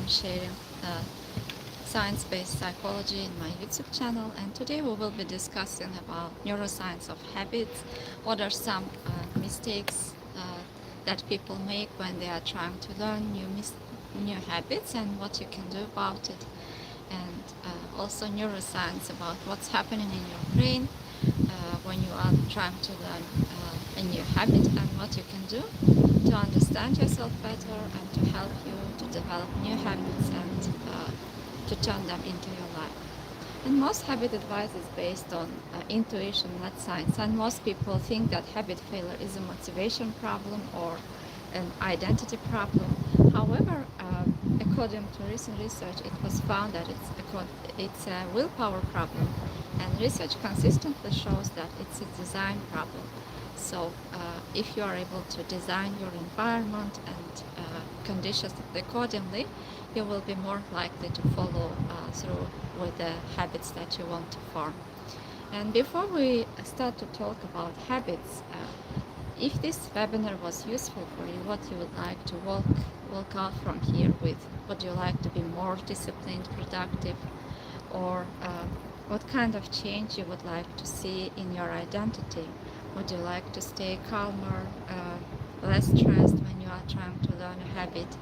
I'm sharing science-based psychology in my YouTube channel, and today we will be discussing about neuroscience of habits. What are some mistakes that people make when they are trying to learn new habits, and what you can do about it, and also neuroscience about what's happening in your brain when you are trying to learn a new habit, and what you can do to understand yourself better and to help you to develop new habits and to turn them into your life. And most habit advice is based on intuition, not science. And most people think that habit failure is a motivation problem or an identity problem. However, according to recent research, it was found that it's a willpower problem, and research consistently shows that it's a design problem. So if you are able to design your environment and condition it accordingly, you will be more likely to follow through with the habits that you want to form. And before we start to talk about habits, if this webinar was useful for you, what you would like to walk out from here with? Would you like to be more disciplined, productive, or what kind of change you would like to see in your identity? Would you like to stay calmer, less stressed when you are trying to learn a habit?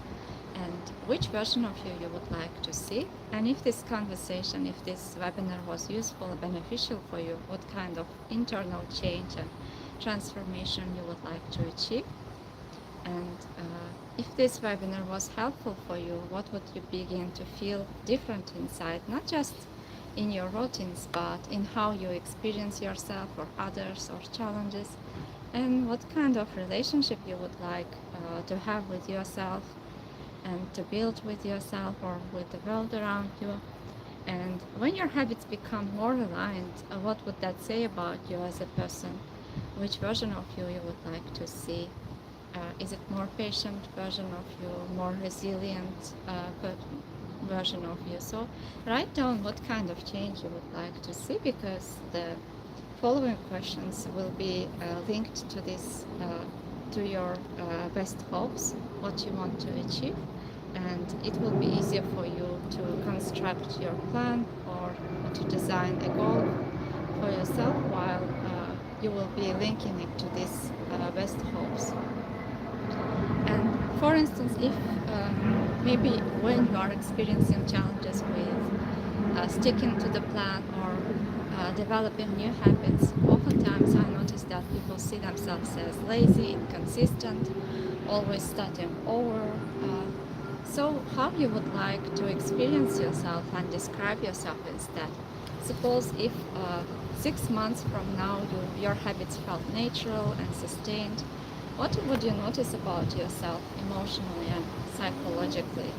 And which version of you would like to see? And if this conversation, if this webinar was useful and beneficial for you, what kind of internal change and transformation you would like to achieve? And if this webinar was helpful for you, what would you begin to feel different inside, not just in your routines, but in how you experience yourself or others or challenges, and what kind of relationship you would like to have with yourself and to build with yourself or with the world around you. And when your habits become more aligned, what would that say about you as a person? Which version of you would like to see? Is it more patient version of you, more resilient version of you? So write down what kind of change you would like to see, because the following questions will be linked to this, to your best hopes, what you want to achieve, and it will be easier for you to construct your plan or to design a goal for yourself while you will be linking it to these best hopes. And for instance, if maybe when you are experiencing challenges with sticking to the plan or developing new habits, oftentimes I notice that people see themselves as lazy, inconsistent, always starting over. So how you would like to experience yourself and describe yourself instead? Suppose if 6 months from now your habits felt natural and sustained, what would you notice about yourself emotionally and psychologically?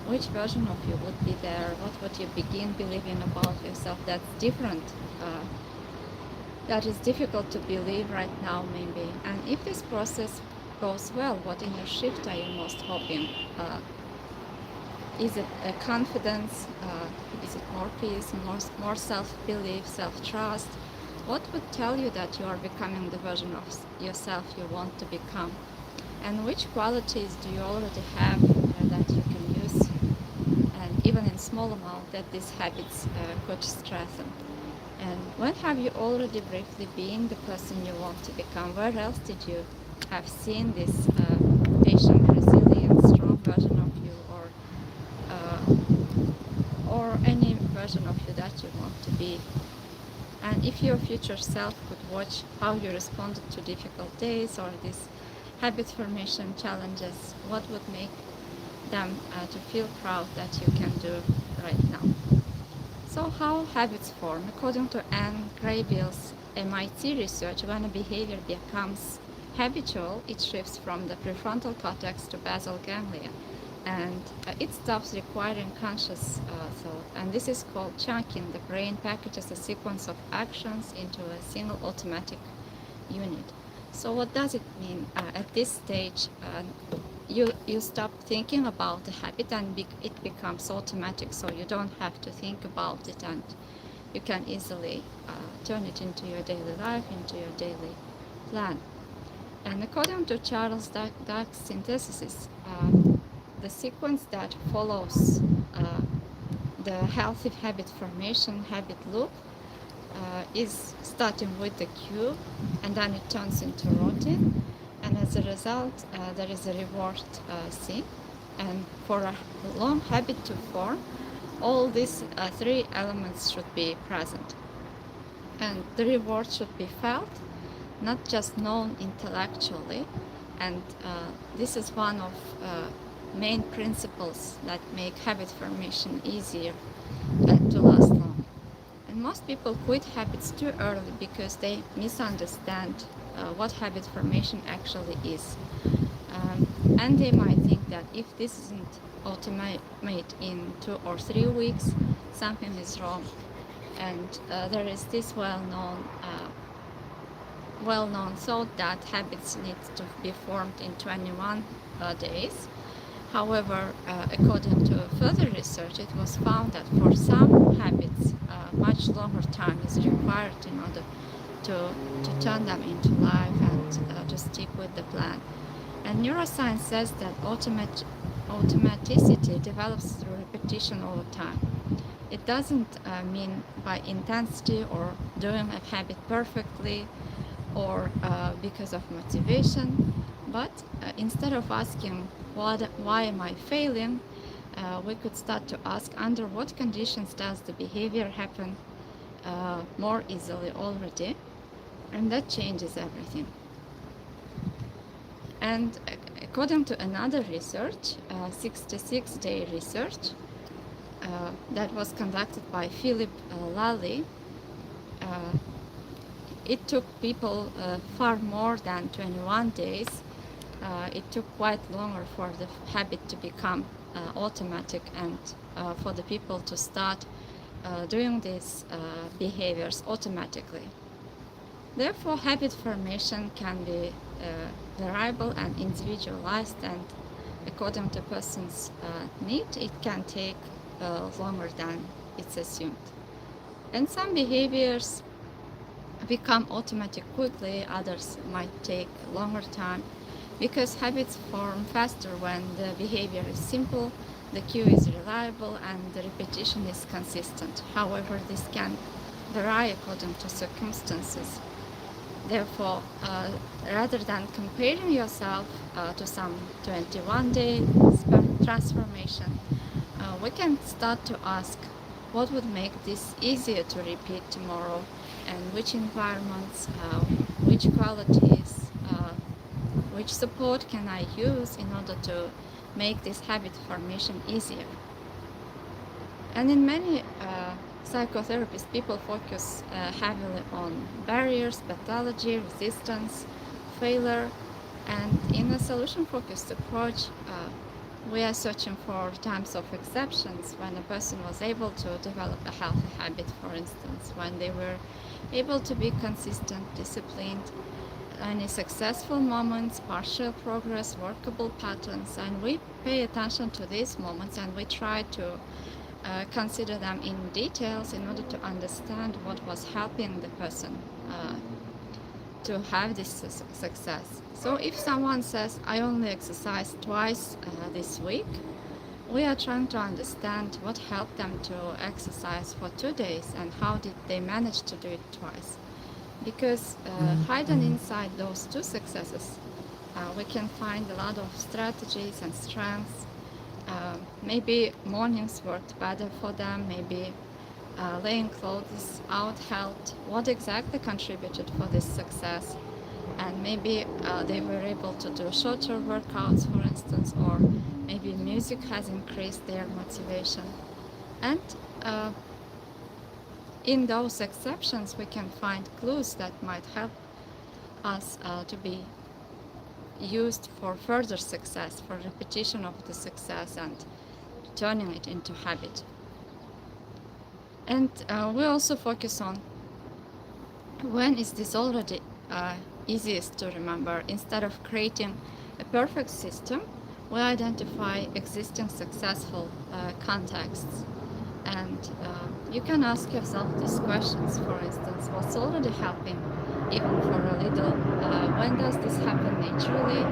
Which version of you would be there? What would you begin believing about yourself that's different, that is difficult to believe right now maybe? And if this process goes well, what inner shift are you most hoping? Is it a confidence? Is it more peace, more self-belief, self-trust? What would tell you that you are becoming the version of yourself you want to become? And which qualities do you already have that you can use, and even in small amount, that these habits could strengthen? And when have you already briefly been the person you want to become? Where else did you have seen this patient, resilient, strong version of you, or any version of you that you want to be? And if your future self could watch how you responded to difficult days or these habit formation challenges, what would make them to feel proud that you can do right now? So how habits form? According to Anne Graybill's MIT research, when a behavior becomes habitual, it shifts from the prefrontal cortex to basal ganglia, and it stops requiring conscious thought. And this is called chunking. The brain packages a sequence of actions into a single automatic unit. So what does it mean? At this stage, you stop thinking about the habit, and it becomes automatic, so you don't have to think about it, and you can easily turn it into your daily life, into your daily plan. And according to Charles Dark's synthesis, the sequence that follows uh, the healthy habit formation habit loop is starting with the cue, and then it turns into routine, and as a result there is a reward scene. And for a long habit to form, all these three elements should be present, and the reward should be felt, not just known intellectually. And this is one of main principles that make habit formation easier to last long. And most people quit habits too early because they misunderstand what habit formation actually is. And they might think that if this isn't automate in 2 or 3 weeks, something is wrong. And there is this well-known thought that habits need to be formed in 21 days. However, according to further research, it was found that for some habits, much longer time is required in order to turn them into life and to stick with the plan. And neuroscience says that automaticity develops through repetition over time. It doesn't mean by intensity or doing a habit perfectly or because of motivation, but instead of asking why am I failing, we could start to ask under what conditions does the behavior happen more easily already, and that changes everything. And according to another research, 66-day research that was conducted by Philip Lally, it took people far more than 21 days. It took quite longer for the habit to become automatic and for the people to start doing these behaviors automatically. Therefore, habit formation can be variable and individualized, and according to a person's need, it can take longer than it's assumed. And some behaviors become automatic quickly, others might take longer time, because habits form faster when the behavior is simple, the cue is reliable, and the repetition is consistent. However, this can vary according to circumstances. Therefore, rather than comparing yourself to some 21-day transformation, we can start to ask what would make this easier to repeat tomorrow, and which environments, which qualities, which support can I use in order to make this habit formation easier. And in many psychotherapies, people focus heavily on barriers, pathology, resistance, failure, and in a solution-focused approach, we are searching for times of exceptions when a person was able to develop a healthy habit, for instance, when they were able to be consistent, disciplined, any successful moments, partial progress, workable patterns, and we pay attention to these moments and we try to consider them in details in order to understand what was helping the person to have this success. So if someone says, I only exercise twice this week, we are trying to understand what helped them to exercise for 2 days and how did they manage to do it twice. Because hidden inside those two successes, we can find a lot of strategies and strengths. Maybe mornings worked better for them, maybe laying clothes out helped. What exactly contributed for this success? And maybe they were able to do shorter workouts, for instance, or maybe music has increased their motivation. And in those exceptions, we can find clues that might help us to be used for further success, for repetition of the success and turning it into habit. And we also focus on when is this already easiest to remember. Instead of creating a perfect system, we identify existing successful contexts. And you can ask yourself these questions, for instance, what's already helping, even for a little? When does this happen naturally?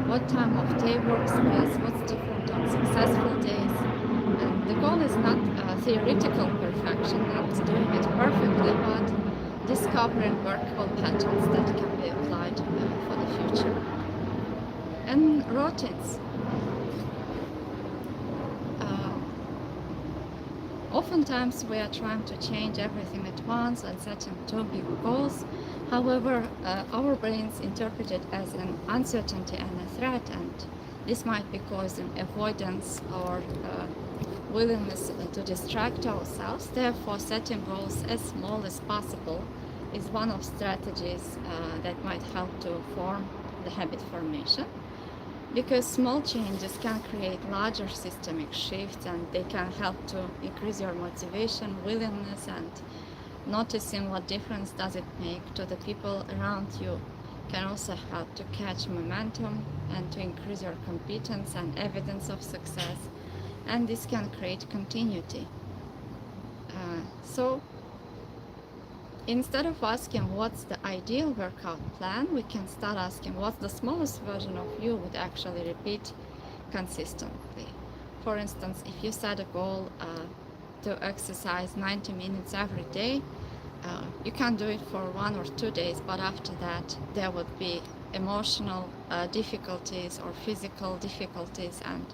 What time of day works best? What's different on successful days. And the goal is not theoretical perfection, not doing it perfectly, but discovering workable patterns that can be applied for the future. And routines. Uh, Oftentimes we are trying to change everything at once and setting too big goals. However, our brains interpret it as an uncertainty and a threat, and this might be causing avoidance or willingness to distract ourselves. Therefore, setting goals as small as possible is one of strategies that might help to form the habit formation, because small changes can create larger systemic shifts, and they can help to increase your motivation, willingness, and noticing what difference does it make to the people around you can also help to catch momentum and to increase your competence and evidence of success, and this can create continuity. So instead of asking what's the ideal workout plan, we can start asking what's the smallest version of you would actually repeat consistently. For instance, if you set a goal to exercise 90 minutes every day, you can do it for 1 or 2 days, but after that there would be emotional difficulties or physical difficulties, and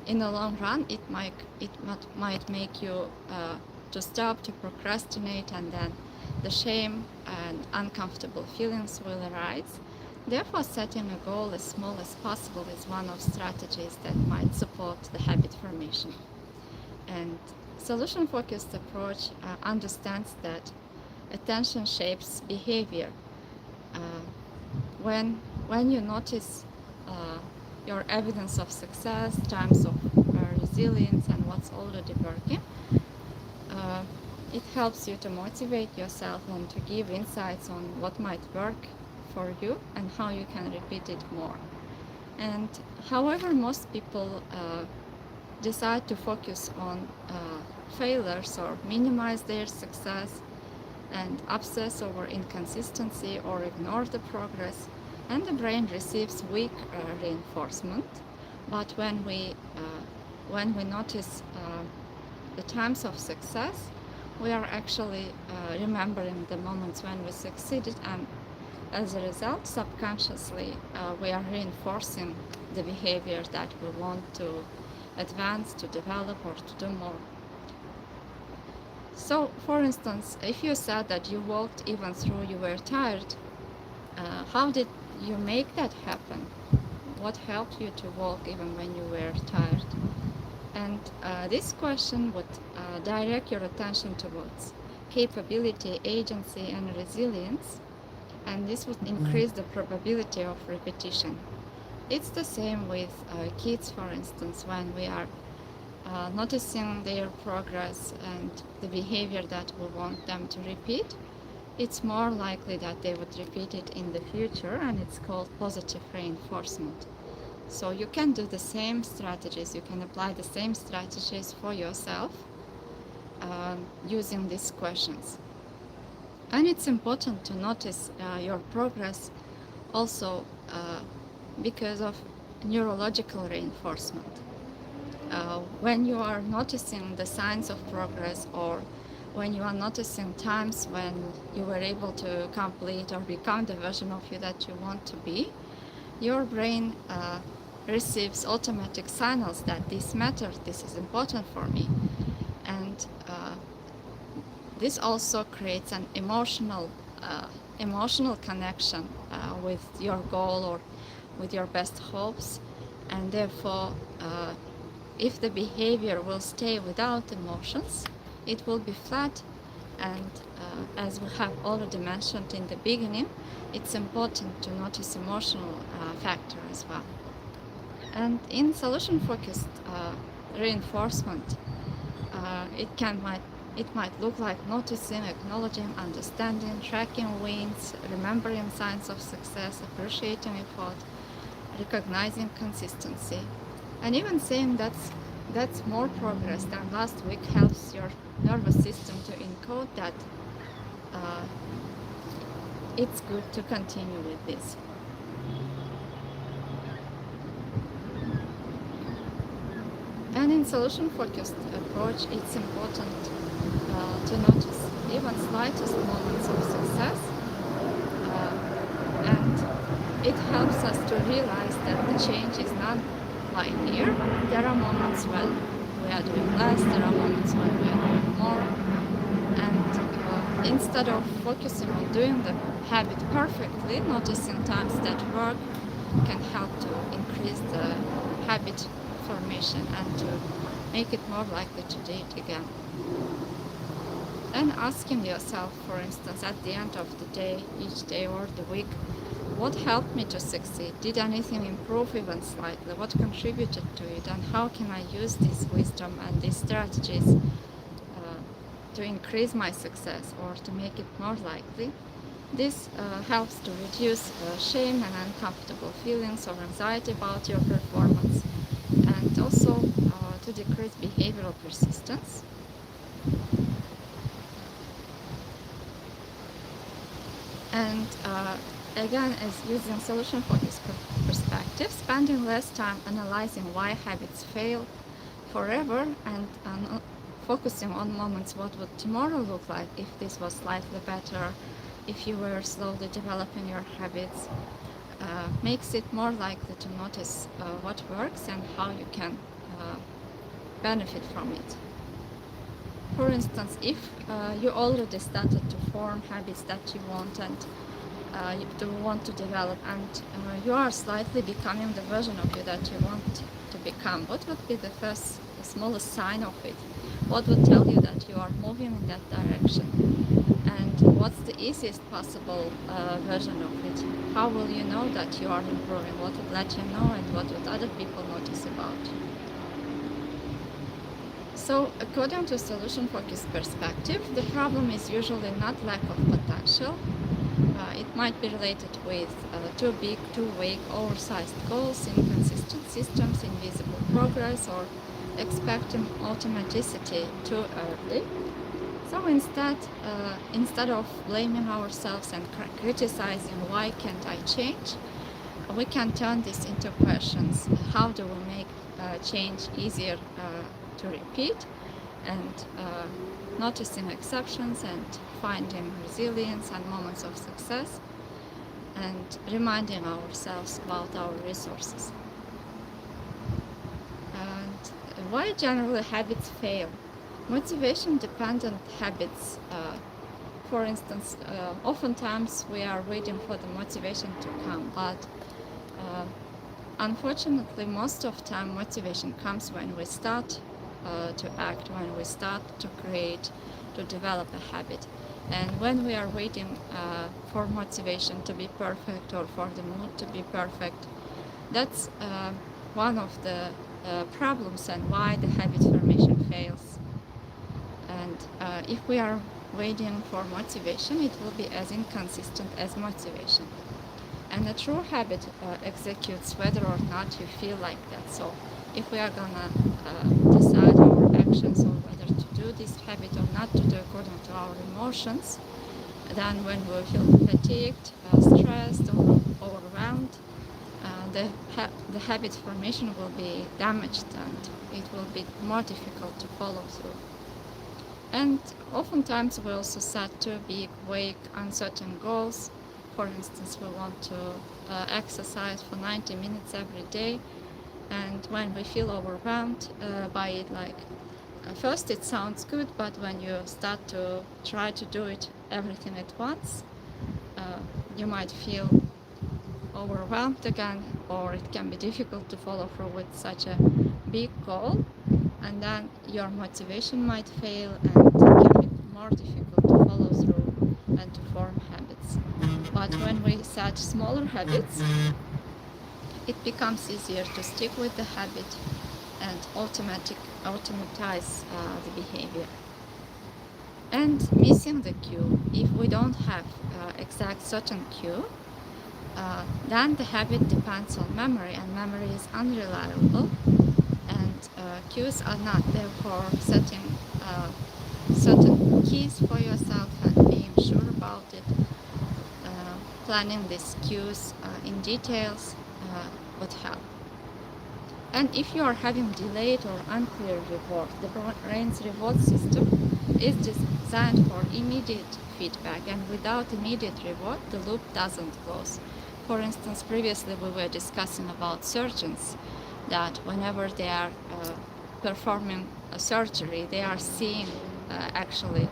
in the long run it might make you to stop, to procrastinate, and then the shame and uncomfortable feelings will arise. Therefore, setting a goal as small as possible is one of strategies that might support the habit formation. And solution-focused approach understands that attention shapes behavior. When you notice your evidence of success, times of resilience, and what's already working, it helps you to motivate yourself and to give insights on what might work for you and how you can repeat it more. And however, most people decide to focus on failures or minimize their success and obsess over inconsistency or ignore the progress, and the brain receives weak reinforcement. But when we notice the times of success, we are actually remembering the moments when we succeeded, and as a result, subconsciously, we are reinforcing the behavior that we want to advance, to develop, or to do more. So, for instance, if you said that you walked even though you were tired, how did you make that happen? What helped you to walk even when you were tired? And this question would direct your attention towards capability, agency, and resilience, and this would increase the probability of repetition. It's the same with kids, for instance, when we are noticing their progress and the behavior that we want them to repeat. It's more likely that they would repeat it in the future, and it's called positive reinforcement. So you can do the same strategies, you can apply the same strategies for yourself using these questions. And it's important to notice your progress also because of neurological reinforcement. When you are noticing the signs of progress, or when you are noticing times when you were able to complete or become the version of you that you want to be, your brain receives automatic signals that this matters, this is important for me. And this also creates an emotional connection with your goal or with your best hopes, and therefore if the behavior will stay without emotions, it will be flat. And as we have already mentioned in the beginning, it's important to notice emotional factor as well. And in solution-focused reinforcement, it might look like noticing, acknowledging, understanding, tracking wins, remembering signs of success, appreciating effort, recognizing consistency, and even saying that's more progress than last week helps your nervous system to encode that it's good to continue with this. And in solution-focused approach, it's important to notice even slightest moments of success, and it helps us to realize that the change is not linear. There are moments when we are doing less, there are moments when we are doing more, and instead of focusing on doing the habit perfectly, noticing times that work can help to increase the habit formation and to make it more likely to do it again. And asking yourself, for instance, at the end of the day, each day or the week, what helped me to succeed? Did anything improve even slightly? What contributed to it? And how can I use this wisdom and these strategies to increase my success or to make it more likely? This helps to reduce shame and uncomfortable feelings or anxiety about your performance, and also to decrease behavioral persistence. And again, as using solution-focused perspective, spending less time analyzing why habits fail forever and focusing on moments, what would tomorrow look like if this was slightly better, if you were slowly developing your habits, makes it more likely to notice what works and how you can benefit from it. For instance, if you already started to form habits that you want and you do want to develop, and you are slightly becoming the version of you that you want to become, what would be the first, the smallest sign of it? What would tell you that you are moving in that direction? And what's the easiest possible version of it? How will you know that you are improving? What would let you know, and what would other people notice about you? So, according to solution-focused perspective, the problem is usually not lack of potential. It might be related with too big, too vague, oversized goals, inconsistent systems, invisible progress, or expecting automaticity too early. So instead of blaming ourselves and criticizing why can't I change, we can turn this into questions. How do we make change easier to repeat, and noticing exceptions and finding resilience and moments of success, and reminding ourselves about our resources. And why generally habits fail? Motivation dependent habits, for instance, oftentimes we are waiting for the motivation to come, but unfortunately most of the time motivation comes when we start to act, when we start to create, to develop a habit. And when we are waiting for motivation to be perfect or for the mood to be perfect, that's one of the problems and why the habit formation fails. And if we are waiting for motivation, it will be as inconsistent as motivation. And a true habit executes whether or not you feel like that. So if we are gonna decide our actions or whether to do this habit or not to do according to our emotions, then when we feel fatigued, stressed, or overwhelmed, the habit formation will be damaged and it will be more difficult to follow through. And oftentimes we also set too big, vague, uncertain goals. For instance, we want to exercise for 90 minutes every day, and when we feel overwhelmed by it, like first it sounds good, but when you start to try to do it everything at once, you might feel overwhelmed again, or it can be difficult to follow through with such a big goal, and then your motivation might fail and it can be more difficult to follow through and to form habits. But when we set smaller habits, it becomes easier to stick with the habit and automatize the behavior. And missing the cue, if we don't have exact certain cue, then the habit depends on memory, and memory is unreliable, and cues are not. Therefore, setting certain keys for yourself and being sure about it, planning these cues in details would help. And if you are having delayed or unclear reward, the brain's reward system is designed for immediate feedback, and without immediate reward, the loop doesn't close. For instance, previously we were discussing about surgeons, that whenever they are performing a surgery, they are seeing actually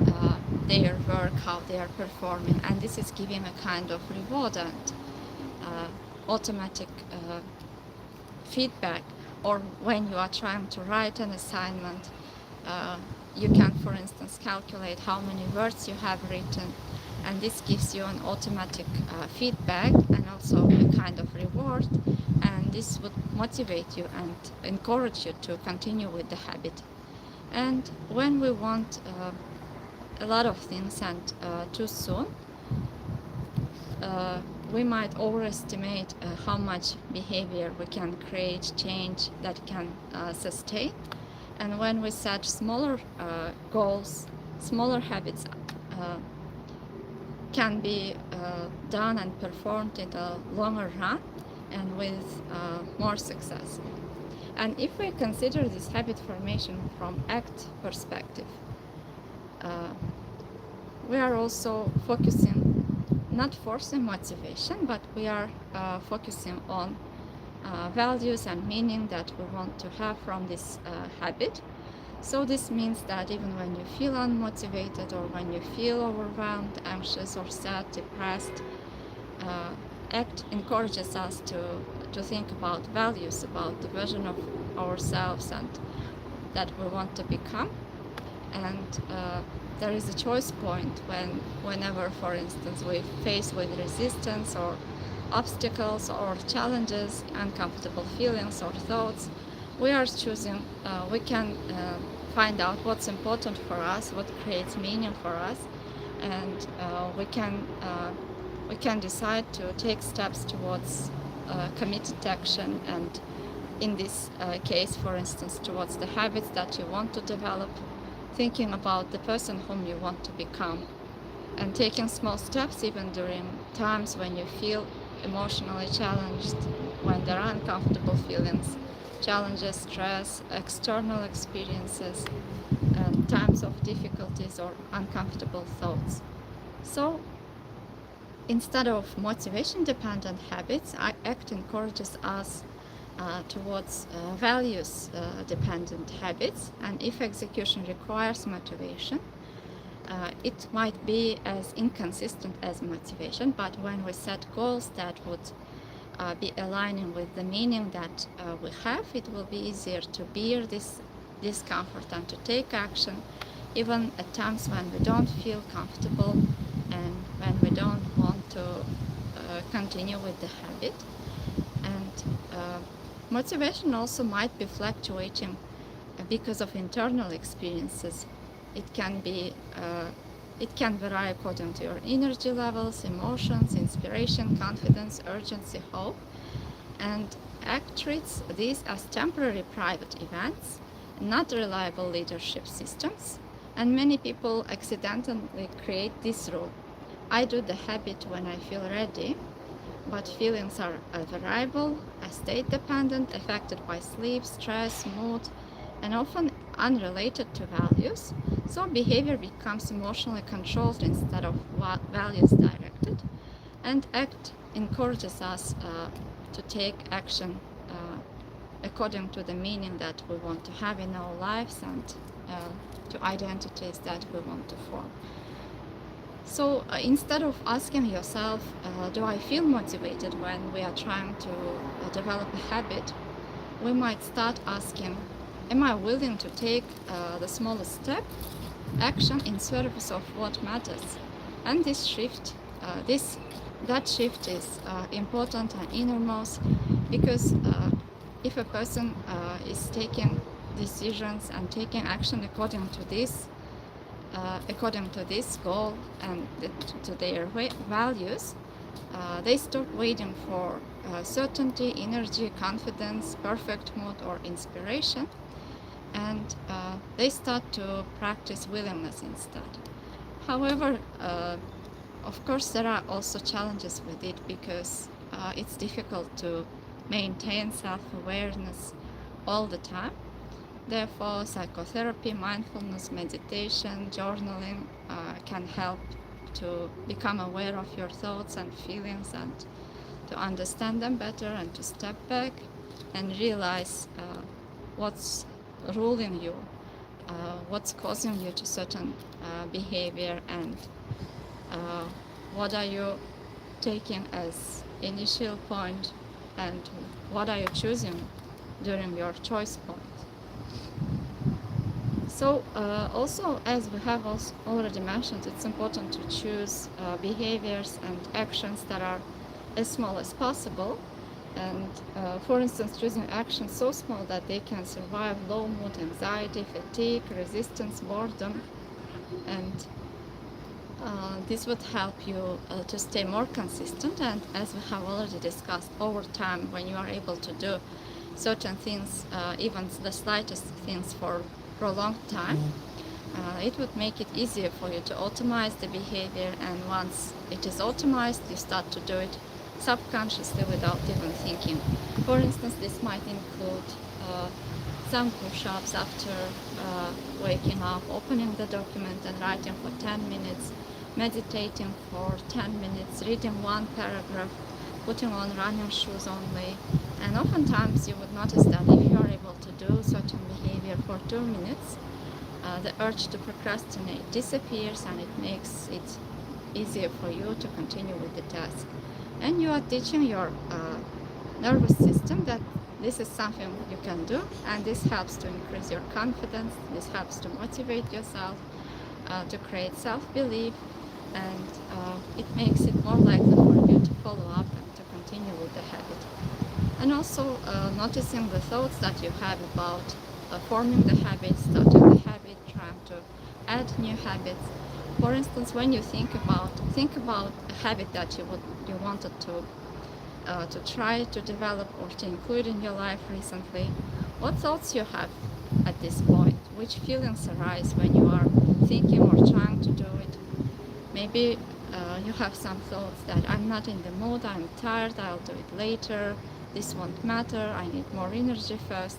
uh, their work, how they are performing, and this is giving a kind of reward and automatic feedback. Or when you are trying to write an assignment, uh, you can, for instance, calculate how many words you have written, and this gives you an automatic feedback and also a kind of reward, and this would motivate you and encourage you to continue with the habit. And when we want a lot of things and too soon, we might overestimate how much behavior we can create, change that can sustain. And when we set smaller goals, smaller habits can be done and performed in the longer run and with more success. And if we consider this habit formation from ACT perspective, we are also focusing, not forcing motivation, but we are focusing on values and meaning that we want to have from this habit. So this means that even when you feel unmotivated, or when you feel overwhelmed, anxious, or sad, depressed, ACT encourages us to think about values, about the version of ourselves and that we want to become. And there is a choice point whenever, for instance, we face with resistance or obstacles or challenges, uncomfortable feelings or thoughts, we are choosing, we can find out what's important for us, what creates meaning for us, and we can decide to take steps towards committed action, and in this case, for instance, towards the habits that you want to develop, thinking about the person whom you want to become, and taking small steps even during times when you feel emotionally challenged, when there are uncomfortable feelings, challenges, stress, external experiences, and times of difficulties or uncomfortable thoughts. So instead of motivation-dependent habits, ACT encourages us towards values-dependent habits, and if execution requires motivation, it might be as inconsistent as motivation, but when we set goals that would be aligning with the meaning that we have, it will be easier to bear this discomfort and to take action, even at times when we don't feel comfortable and when we don't want to continue with the habit. And motivation also might be fluctuating because of internal experiences. It can vary according to your energy levels, emotions, inspiration, confidence, urgency, hope. And ACT treats these as temporary private events, not reliable leadership systems. And many people accidentally create this rule: I do the habit when I feel ready, but feelings are variable, state dependent, affected by sleep, stress, mood, and often unrelated to values. So behavior becomes emotionally controlled instead of values directed. And ACT encourages us to take action according to the meaning that we want to have in our lives and to identities that we want to form. So instead of asking yourself, do I feel motivated when we are trying to develop a habit, we might start asking, am I willing to take the smallest step, action in service of what matters? And this shift, that shift is important and innermost, because if a person is taking decisions and taking action according to this goal and to their values, they stop waiting for certainty, energy, confidence, perfect mood, or inspiration, and they start to practice willingness instead. However, of course, there are also challenges with it, because it's difficult to maintain self-awareness all the time. Therefore, psychotherapy, mindfulness, meditation, journaling can help to become aware of your thoughts and feelings and to understand them better and to step back and realize what's ruling you, what's causing you to certain behavior, and uh, what are you taking as initial point and what are you choosing during your choice point. So also, as we have also already mentioned, it's important to choose behaviors and actions that are as small as possible. And for instance, choosing actions so small that they can survive low mood, anxiety, fatigue, resistance, boredom, and this would help you to stay more consistent. And as we have already discussed, over time, when you are able to do certain things, even the slightest things for prolonged time, it would make it easier for you to automate the behavior. And once it is automated, you start to do it subconsciously without even thinking. For instance, this might include some push-ups after waking up, opening the document and writing for 10 minutes, meditating for 10 minutes, reading one paragraph, putting on running shoes only. And oftentimes you would notice that if you are able to do certain behavior for 2 minutes, the urge to procrastinate disappears and it makes it easier for you to continue with the task. And you are teaching your nervous system that this is something you can do, and this helps to increase your confidence, this helps to motivate yourself, to create self-belief, and it makes it more likely for you to follow up and to continue with the habit. And also noticing the thoughts that you have about forming the habit, starting the habit, trying to add new habits. For instance, when you think about a habit that you wanted to try to develop or to include in your life recently, what thoughts you have at this point? Which feelings arise when you are thinking or trying to do it? Maybe you have some thoughts that I'm not in the mood, I'm tired, I'll do it later, this won't matter, I need more energy first.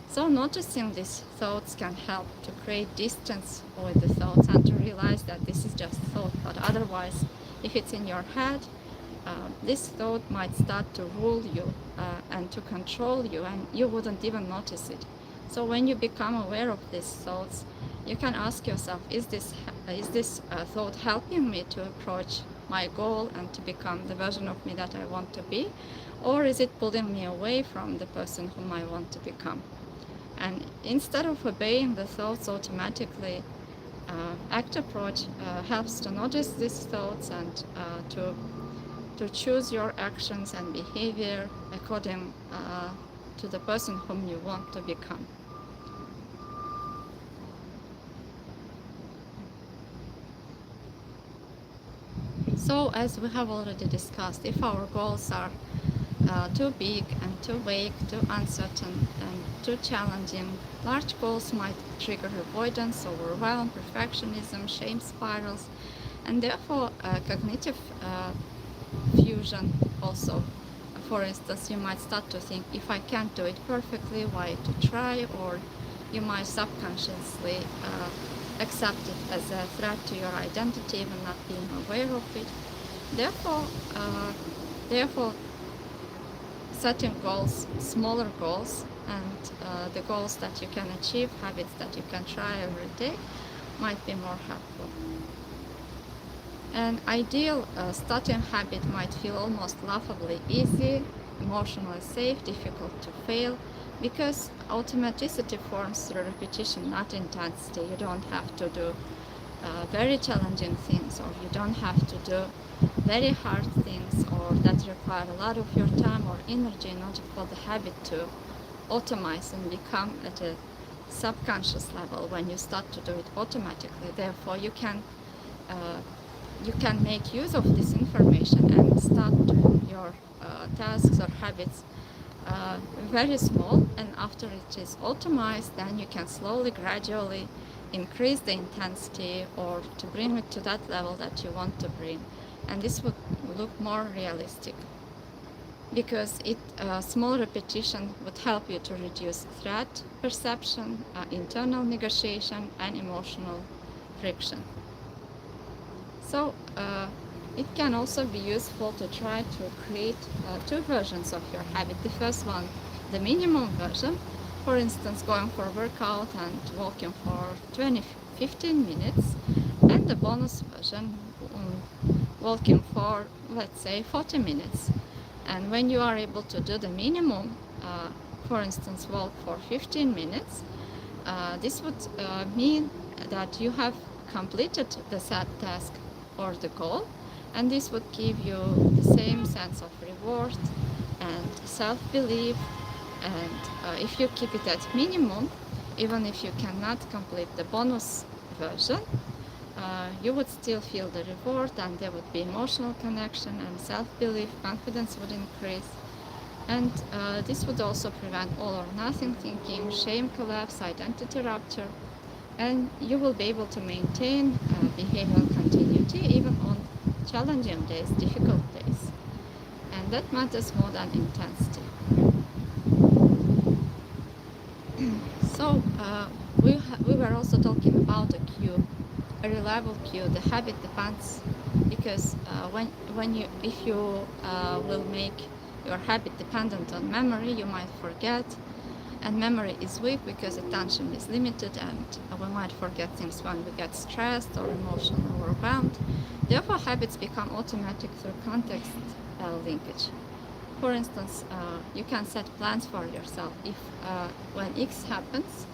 So noticing these thoughts can help to create distance with the thoughts and to realize that this is just thought. But otherwise, if it's in your head, this thought might start to rule you and to control you, and you wouldn't even notice it. So when you become aware of these thoughts, you can ask yourself, is this thought helping me to approach my goal and to become the version of me that I want to be? Or is it pulling me away from the person whom I want to become? And instead of obeying the thoughts automatically, ACT approach helps to notice these thoughts and to choose your actions and behavior according to the person whom you want to become. So, as we have already discussed, if our goals are too big and too vague, too uncertain and too challenging, large goals might trigger avoidance, overwhelm, perfectionism, shame spirals, and therefore cognitive fusion also. For instance, you might start to think, if I can't do it perfectly, why to try? Or you might subconsciously accept it as a threat to your identity, even not being aware of it. Therefore, setting goals, smaller goals, and the goals that you can achieve, habits that you can try every day, might be more helpful. An ideal starting habit might feel almost laughably easy, emotionally safe, difficult to fail, because automaticity forms through repetition, not intensity. You don't have to do very challenging things, or you don't have to do very hard things, or that require a lot of your time or energy in order for the habit to automate and become at a subconscious level when you start to do it automatically. Therefore, you can make use of this information and start your tasks or habits very small, and after it is automated, then you can slowly, gradually increase the intensity or to bring it to that level that you want to bring, and this would look more realistic. because small repetition would help you to reduce threat perception, internal negotiation, and emotional friction. So it can also be useful to try to create two versions of your habit. The first one, the minimum version, for instance, going for a workout and walking for 15 minutes, and the bonus version, walking for, let's say, 40 minutes. And when you are able to do the minimum, for instance, walk for 15 minutes, this would mean that you have completed the set task or the goal, and this would give you the same sense of reward and self-belief. And if you keep it at minimum, even if you cannot complete the bonus version, you would still feel the reward, and there would be emotional connection and self-belief, confidence would increase. And this would also prevent all or nothing thinking, shame collapse, identity rupture, and you will be able to maintain behavioral continuity even on challenging days, difficult days. And that matters more than intensity. So we were also talking about a cue, a reliable cue. The habit depends, because if you will make your habit dependent on memory, you might forget, and memory is weak because attention is limited, and we might forget things when we get stressed or emotionally overwhelmed. Therefore, habits become automatic through context linkage. For instance, you can set plans for yourself. If when X happens,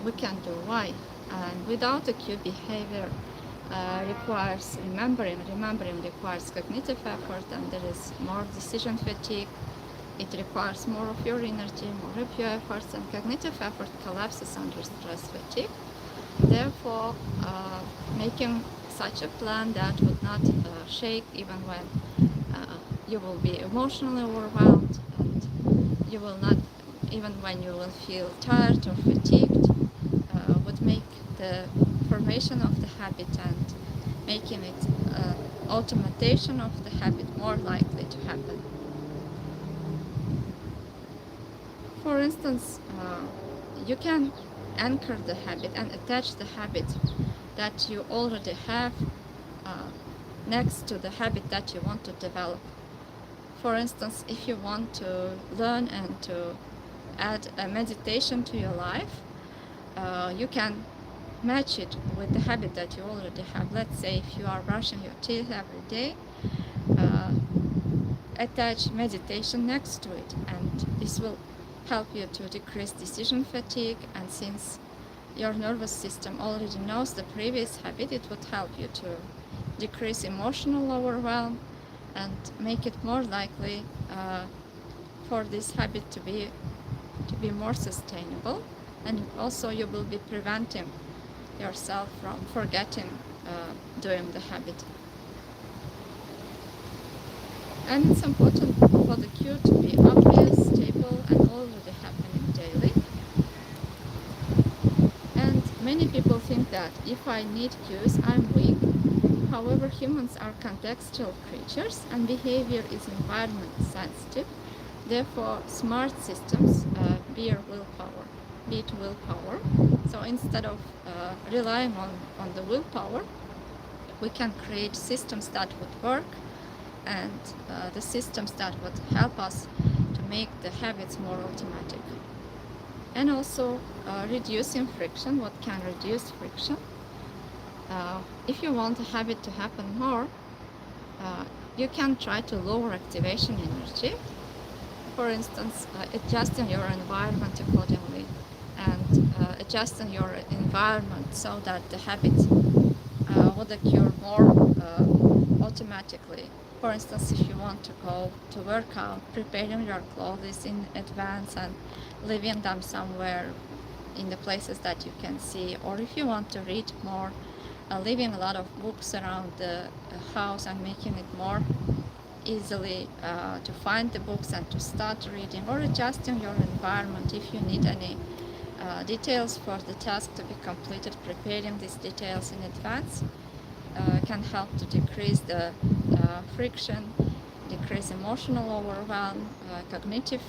we can do Y. And without a cue, behavior requires remembering. Remembering requires cognitive effort, and there is more decision fatigue. It requires more of your energy, more of your efforts, and cognitive effort collapses under stress fatigue. Therefore, making such a plan that would not shake even when you will be emotionally overwhelmed, and you will not, even when you will feel tired or fatigued, would make the formation of the habit and making it automation of the habit more likely to happen. For instance, you can anchor the habit and attach the habit that you already have next to the habit that you want to develop. For instance, if you want to learn and to add a meditation to your life, you can match it with the habit that you already have. Let's say if you are brushing your teeth every day, attach meditation next to it, and this will help you to decrease decision fatigue. And since your nervous system already knows the previous habit, it would help you to decrease emotional overwhelm and make it more likely for this habit to be more sustainable. And also you will be preventing yourself from forgetting doing the habit. And it's important for the cue to be obvious, stable, and already happening daily. And many people think that if I need cues, I'm weak. However, humans are contextual creatures, and behavior is environment sensitive. Therefore, smart systems be it willpower. So instead of relying on the willpower, we can create systems that would work, and the systems that would help us to make the habits more automatic. And also reducing friction. What can reduce friction? If you want a habit to happen more, you can try to lower activation energy. For instance, adjusting your environment accordingly, and adjusting your environment so that the habit would occur more automatically. For instance, if you want to go to work out, preparing your clothes in advance and leaving them somewhere in the places that you can see, or if you want to read more, leaving a lot of books around the house and making it more easily to find the books and to start reading, or adjusting your environment if you need any details for the task to be completed. Preparing these details in advance can help to decrease the friction decrease emotional overwhelm, cognitive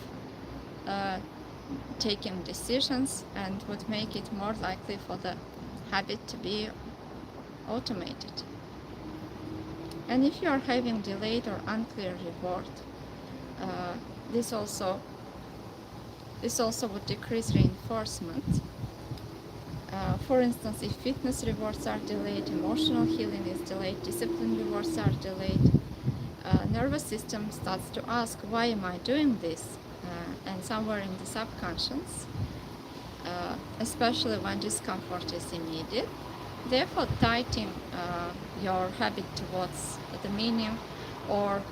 taking decisions, and would make it more likely for the habit to be automated. And if you are having delayed or unclear reward, uh, this also would decrease reinforcement. For instance, if fitness rewards are delayed, emotional healing is delayed, discipline rewards are delayed, nervous system starts to ask, why am I doing this? And somewhere in the subconscious, especially when discomfort is immediate, therefore tightening your habit towards the meaning, or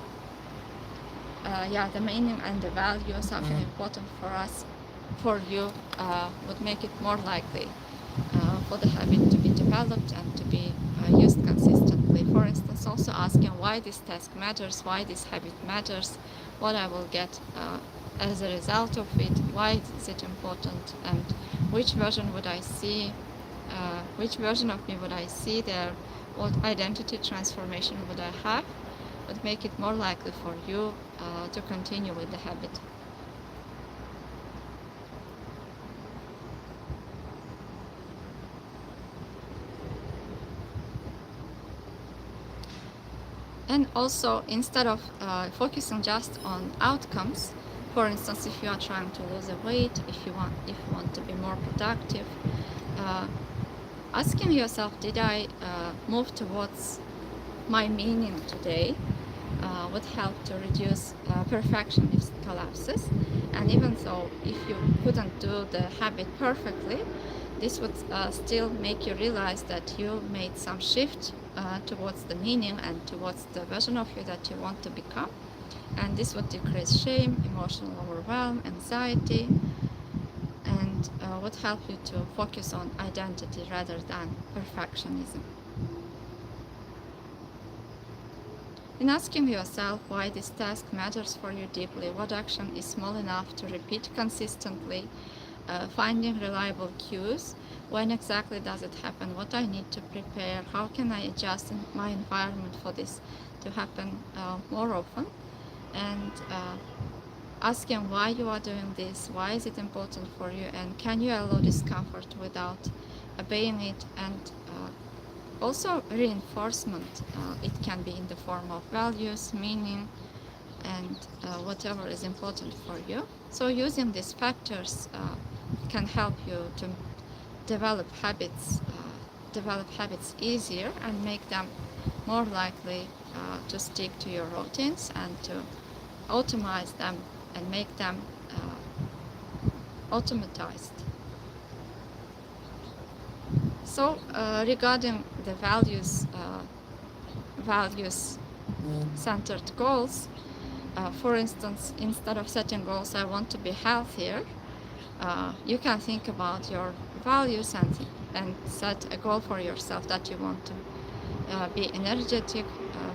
the meaning and the value, something important for you, would make it more likely for the habit to be developed and to be used consistently. For instance, also asking why this task matters, why this habit matters, what I will get as a result of it, why is it important, and which version would I see, which version of me would I see there, what identity transformation would I have, would make it more likely for you to continue with the habit. And also, instead of focusing just on outcomes, for instance, if you are trying to lose a weight, if you want to be more productive, asking yourself, did I move towards my meaning today, would help to reduce perfectionist collapses. And even though if you couldn't do the habit perfectly, this would still make you realize that you made some shift towards the meaning and towards the version of you that you want to become. And this would decrease shame, emotional overwhelm, anxiety, and would help you to focus on identity rather than perfectionism. In asking yourself why this task matters for you deeply, what action is small enough to repeat consistently, finding reliable cues, when exactly does it happen, what I need to prepare, how can I adjust my environment for this to happen more often, and asking why you are doing this, why is it important for you, and can you allow discomfort without obeying it, and also reinforcement. It can be in the form of values, meaning, and whatever is important for you. So using these factors can help you to develop habits easier and make them more likely to stick to your routines and to automate them and make them automatized. So regarding the values-centered goals, for instance, instead of setting goals, I want to be healthier, you can think about your values and set a goal for yourself that you want to be energetic,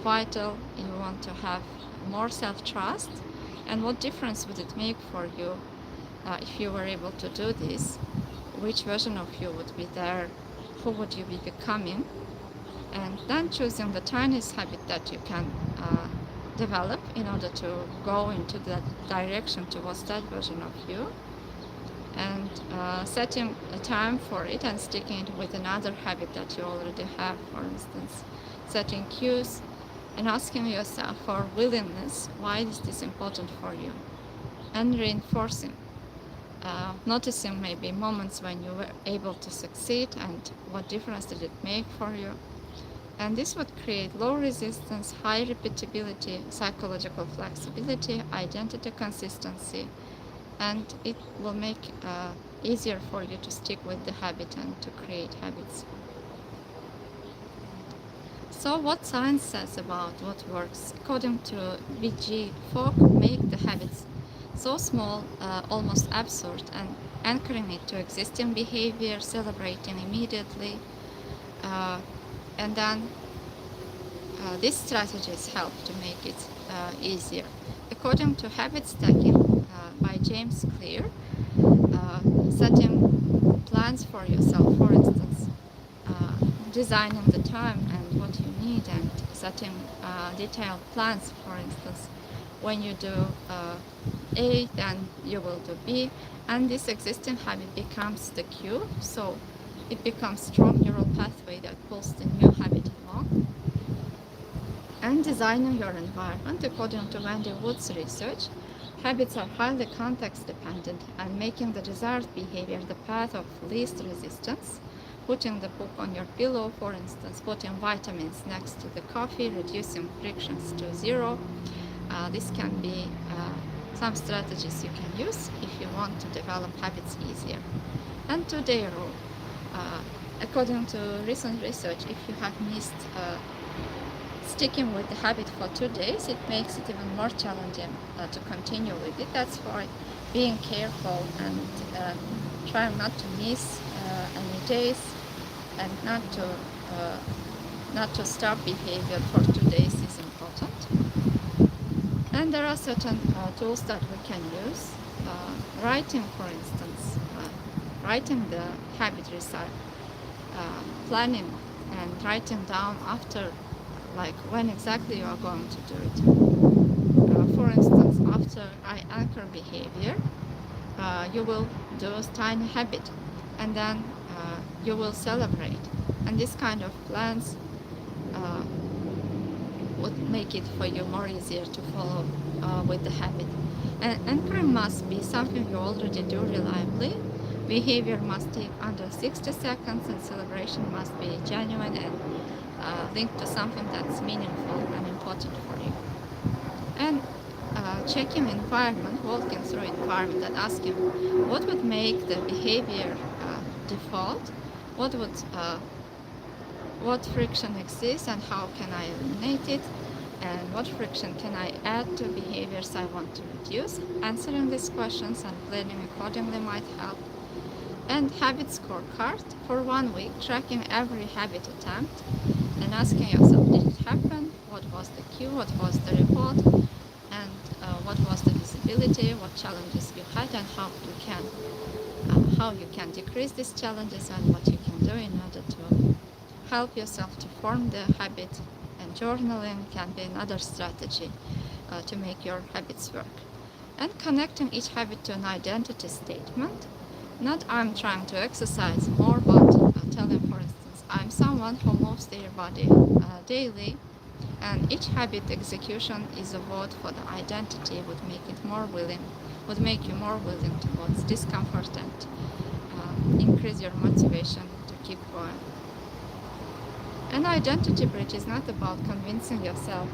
vital, you want to have more self-trust, and what difference would it make for you if you were able to do this? Which version of you would be there? Who would you be becoming? And then choosing the tiniest habit that you can develop in order to go into that direction towards that version of you, and setting a time for it and sticking it with another habit that you already have, for instance, setting cues and asking yourself for willingness, why is this important for you, and reinforcing. Noticing maybe moments when you were able to succeed and what difference did it make for you. And this would create low resistance, high repeatability, psychological flexibility, identity consistency, and it will make easier for you to stick with the habit and to create habits. So what science says about what works? According to B.G. Fogg, make the habits so small, almost absurd, and anchoring it to existing behavior, celebrating immediately, and then these strategies help to make it easier. According to habit stacking by James Clear, setting plans for yourself, for instance, designing the time and what you need, and setting detailed plans, for instance, when you do A, then you will do B, and this existing habit becomes the cue, so it becomes strong neural pathway that pulls the new habit along. And designing your environment, according to Wendy Wood's research, habits are highly context dependent, and making the desired behavior the path of least resistance, putting the book on your pillow, for instance, putting vitamins next to the coffee, reducing frictions to zero. This can be some strategies you can use if you want to develop habits easier. And today rule. According to recent research, if you have missed sticking with the habit for 2 days, it makes it even more challenging to continue with it. That's why being careful and trying not to miss any days and not to stop behavior for 2 days is important. And there are certain tools that we can use. Writing, for instance, writing the habit result, planning and writing down after, like when exactly you are going to do it. For instance, after I anchor behavior, you will do a tiny habit, and then you will celebrate. And this kind of plans would make it for you more easier to follow with the habit. And anchoring must be something you already do reliably. Behavior must take under 60 seconds, and celebration must be genuine and linked to something that's meaningful and important for you. And checking environment, walking through environment and asking what would make the behavior default, what friction exists and how can I eliminate it, and what friction can I add to behaviors I want to reduce. Answering these questions and planning accordingly might help. And habit scorecard for 1 week, tracking every habit attempt and asking yourself, did it happen? What was the cue? What was the report? And what was the visibility? What challenges you had, and how you can decrease these challenges, and what you can do in order to help yourself to form the habit. And journaling can be another strategy to make your habits work. And connecting each habit to an identity statement. Not I'm trying to exercise more, but telling, for instance, I'm someone who moves their body daily, and each habit execution is a vote for the identity, would make you more willing towards discomfort and increase your motivation to keep going. An identity bridge is not about convincing yourself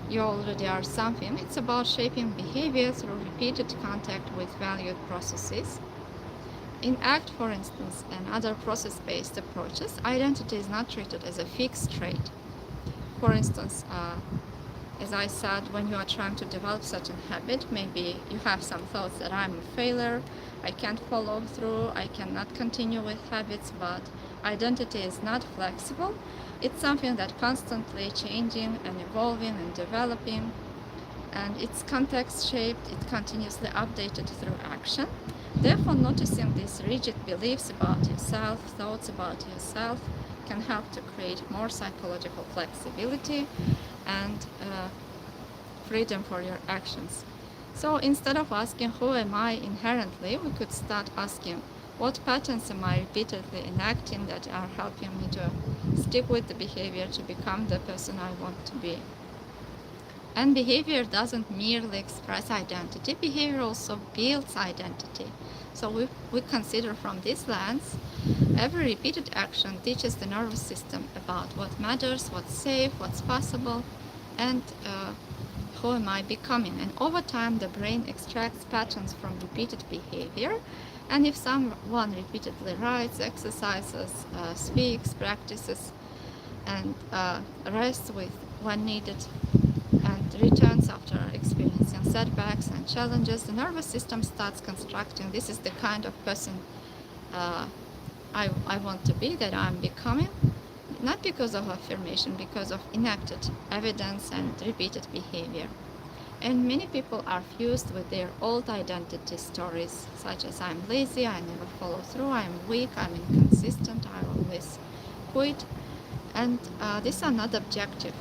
you already are something. It's about shaping behavior through repeated contact with valued processes. In ACT, for instance, and other process-based approaches, identity is not treated as a fixed trait. For instance, as I said, when you are trying to develop such a habit, maybe you have some thoughts that I'm a failure, I can't follow through, I cannot continue with habits, but identity is not flexible. It's something that's constantly changing and evolving and developing, and it's context shaped, it's continuously updated through action. Therefore, noticing these rigid beliefs about yourself, thoughts about yourself, can help to create more psychological flexibility and freedom for your actions. So instead of asking who am I inherently, we could start asking what patterns am I repeatedly enacting that are helping me to stick with the behavior to become the person I want to be. And behavior doesn't merely express identity, behavior also builds identity. So we consider from this lens, every repeated action teaches the nervous system about what matters, what's safe, what's possible, and who am I becoming. And over time, the brain extracts patterns from repeated behavior. And if someone repeatedly writes, exercises, speaks, practices, and rests when needed, and returns after experiencing setbacks and challenges, the nervous system starts constructing, this is the kind of person I want to be, that I'm becoming, not because of affirmation, because of enacted evidence and repeated behavior. And many people are fused with their old identity stories, such as I'm lazy, I never follow through, I'm weak, I'm inconsistent, I always quit. And these are not objective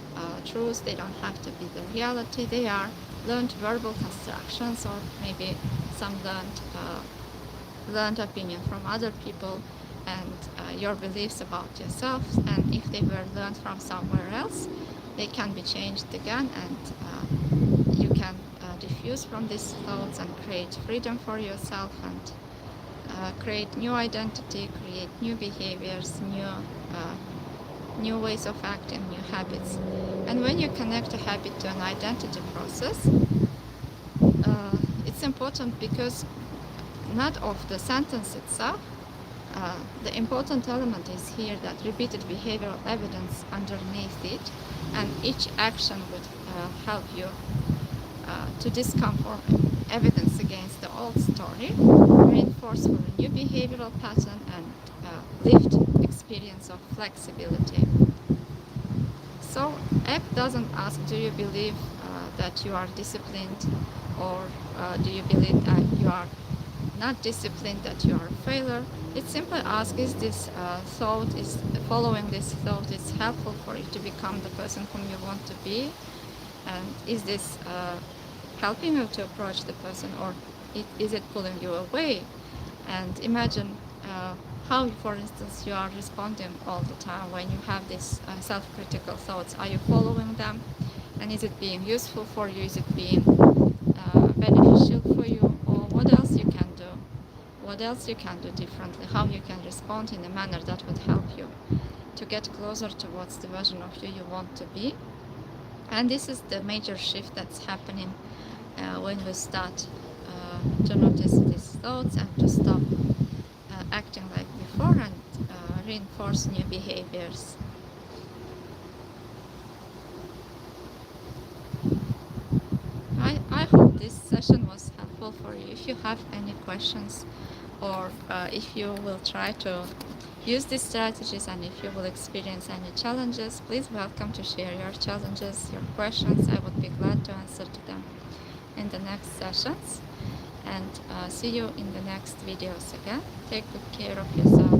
truths, they don't have to be the reality, they are learned verbal constructions, or maybe some learned opinion from other people, and your beliefs about yourself, and if they were learned from somewhere else, they can be changed again, and you can diffuse from these thoughts and create freedom for yourself, and create new identity, create new behaviors, new ways of acting, new habits. And when you connect a habit to an identity process, it's important because not of the sentence itself. The important element is here that repeated behavioral evidence underneath it, and each action would help you to disconfirm evidence against the old story, reinforce for a new behavioral pattern, and lift experience of flexibility. So app doesn't ask, do you believe that you are disciplined, or do you believe that you are not disciplined, that you are a failure. It simply asks, is this thought, is following this thought is helpful for you to become the person whom you want to be, and is this helping you to approach the person, or is it pulling you away? And imagine how, for instance, you are responding all the time when you have these self-critical thoughts. Are you following them, and is it being useful for you? Is it being beneficial for you? Or what else you can do? What else you can do differently? How you can respond in a manner that would help you to get closer towards the version of you want to be? And this is the major shift that's happening when we start to notice these thoughts and to stop acting like before, and reinforce new behaviors. I hope this session was helpful for you. If you have any questions, or if you will try to use these strategies, and if you will experience any challenges, please welcome to share your challenges, your questions. I would be glad to answer to them in the next sessions. And see you in the next videos again. Take good care of yourself.